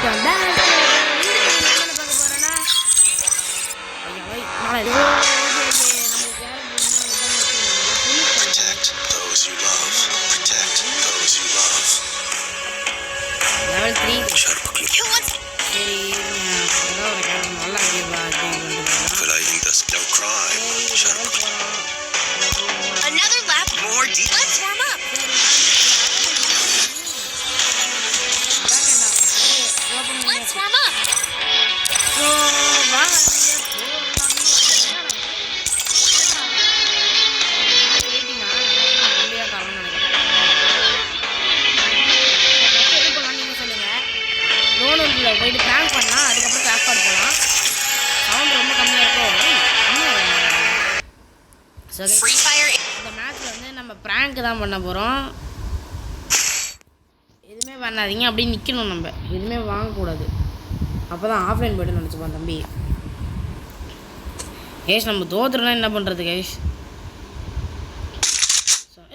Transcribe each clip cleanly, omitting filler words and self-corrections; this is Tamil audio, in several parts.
Welcome back. என்ன பார்க்க போறேன்னா level 3 Another lap more deep. Let's warm up. Let's warm up. போயிட்டு பிராங்க் பண்ணலாம், அதுக்கப்புறம் கிராக் கார்டு போகலாம். சவுண்ட் ரொம்ப கம்மியாக இருக்கும். இந்த மேட்ச்சில் வந்து நம்ம பிராங்க் தான் பண்ண போகிறோம். எதுவுமே பண்ணாதீங்க, அப்படியே நிற்கணும். நம்ம எதுவுமே வாங்கக்கூடாது, அப்போ தான் ஆஃப்லைன் போய்ட்டு நினச்சிப்போம் தம்பி. கேஷ் நம்ம தோத்துறலாம் என்ன பண்ணுறது கேஷ்?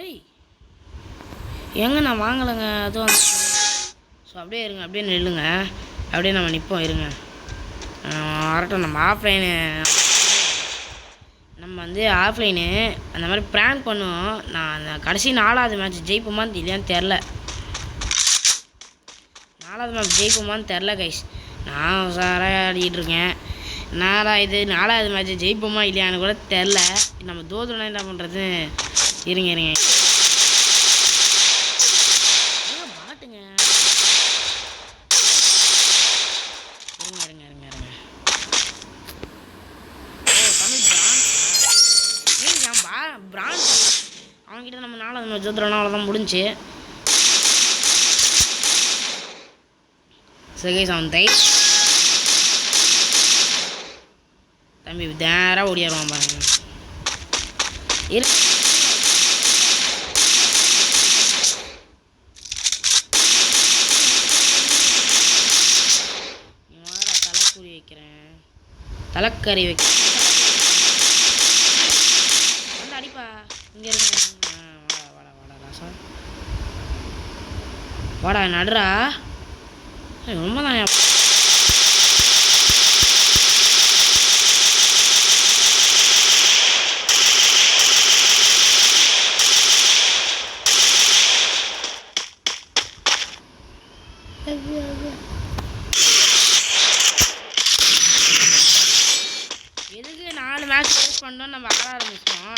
ஏய் எங்கே நான் வாங்கலைங்க, அதுவும் ஸோ அப்படியே இருங்க, அப்படியே நில்லுங்க, அப்படியே நம்ம நிற்போம். இருங்க வரட்டும். நம்ம ஆஃப்லைனு வந்து ஆஃப்லைனு அந்த மாதிரி ப்ராங்க் பண்ணுவோம். நான் அந்த கடைசி 4வது மேட்ச் ஜெயிப்போமான்னு இல்லையான்னு தெரில. 4வது மேட்ச் ஜெயிப்போமான்னு தெரில கைஸ். நான் சாராக ஆடிக்கிட்டு இருக்கேன். இது 4வது மேட்ச் ஜெயிப்போமா இல்லையான்னு கூட தெரில. நம்ம தோத்துனா என்ன பண்ணுறது? இருங்க பாட்டுங்க. பிரான்ஸ் அவங்ககிட்ட நம்ம 4வது மேட்ச் ஜோத்துறோன்னா அவ்வளோதான் முடிஞ்சு. சகேஷ் அவன் தம்பி நேராக ஓடியாருவான் பாருங்க. தலைக்குறி வைக்கிறேன், தலைக்கறி வைக்கிறேன். அடிப்பா இங்கே இருங்க. வாடா நடுறா. ரொம்ப தான் எதுக்கு 4 மேட்ச் வேஸ்ட் பண்ணோம். நம்ம ஆட ஆரம்பிச்சோம்.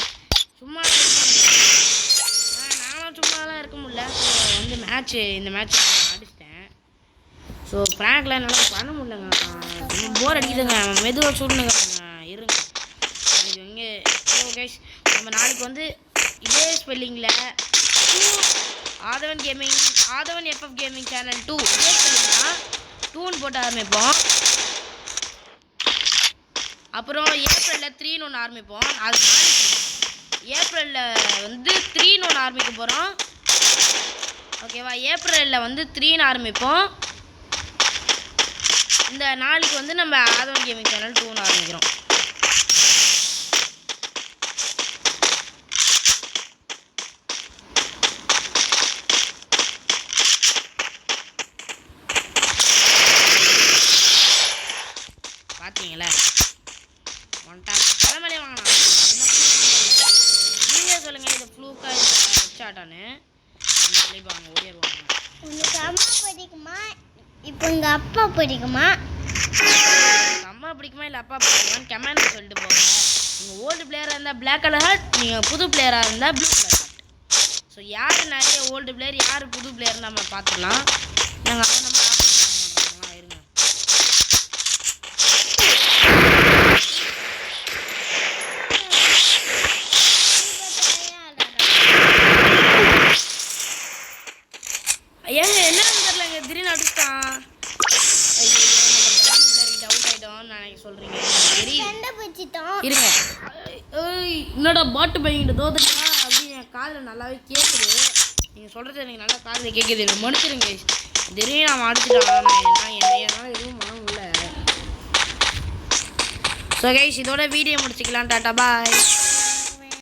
சும்மா நானும் சும்மாலாம் இருக்க முடியல. ஸோ வந்து இந்த மேட்ச் நான் அடிச்சிட்டேன். ஸோ ப்ராங்க்லாம் என்னால் பண்ண முடியலங்க, போர் அடிக்குதுங்க. மெதுவாக சொல்லுங்க, இருங்க. நாளைக்கு எங்கே ஓகே நம்ம நாளைக்கு வந்து இதே ஸ்பெல்லிங்கில் ஆதவன் FF கேமிங் சேனல் 2 இதே ஸ்பெல்லிங்னா 2ன்னு போட்டு ஆரம்பிப்போம். அப்புறம் ஏப்ரலில் 3ன்னு ஒன்று ஆரம்பிப்போம். அது ஏப்ரலில் வந்து 3ன்னு ஒன்று ஆரம்பிக்க போகிறோம். ஓகேவா? ஏப்ரலில் வந்து 3ன்னு ஆரம்பிப்போம். இந்த நாளைக்கு வந்து நம்ம ஆதவன் கேமிங் சேனல் 2ன்னு ஆரம்பிக்கிறோம். பார்த்தீங்களா? தலைமலை வாங்கலாம். நீங்கள் சொல்லுங்கள், இது ஃப்ளூக்கா வச்சாட்டான்னு சொல்லிப்பாங்க. ஓடிடுவாங்க. உங்களுக்கு அம்மா பிடிக்குமா, இப்போ உங்கள் அப்பா பிடிக்குமா? அம்மா பிடிக்குமா இல்லை அப்பா பிடிக்குமான்னு கமெண்ட் சொல்லிட்டு போங்க. நீங்கள் ஓல்டு பிளேயராக இருந்தால் பிளாக் கலர் ஹார்ட், நீங்கள் புது பிளேயராக இருந்தால் ப்ளூ கலர் ஹார்ட். ஸோ யார் நிறைய ஓல்டு பிளேயர் யார் புது பிளேயர்னு நம்ம பார்த்துக்கலாம். நாங்கள் அதை நம்ம பண்ணுறோங்களா? இருங்க. ஏங்க என்ன தெரியலங்க, திடீர்னு அடிச்சிட்டான். ஐயோ டவுட் ஆகிட்டோம் நான் சொல்கிறீங்க. இருங்க. என்னடா பாட்டு பையன்கிட்ட தோத்துட்டா அப்படின்னு என் காதில் நல்லாவே கேட்குது. நீங்கள் சொல்கிறது எனக்கு நல்லா காதில் கேட்குது. எனக்கு மன்னிச்சிருங்க. திடீர்னு அவன் அடிச்சுட்டான். என்னால் எதுவும் பண்ண முடியல. ஸோ கைஸ் இதோட வீடியோ முடிச்சுக்கலாம். டாட்டா பாய்.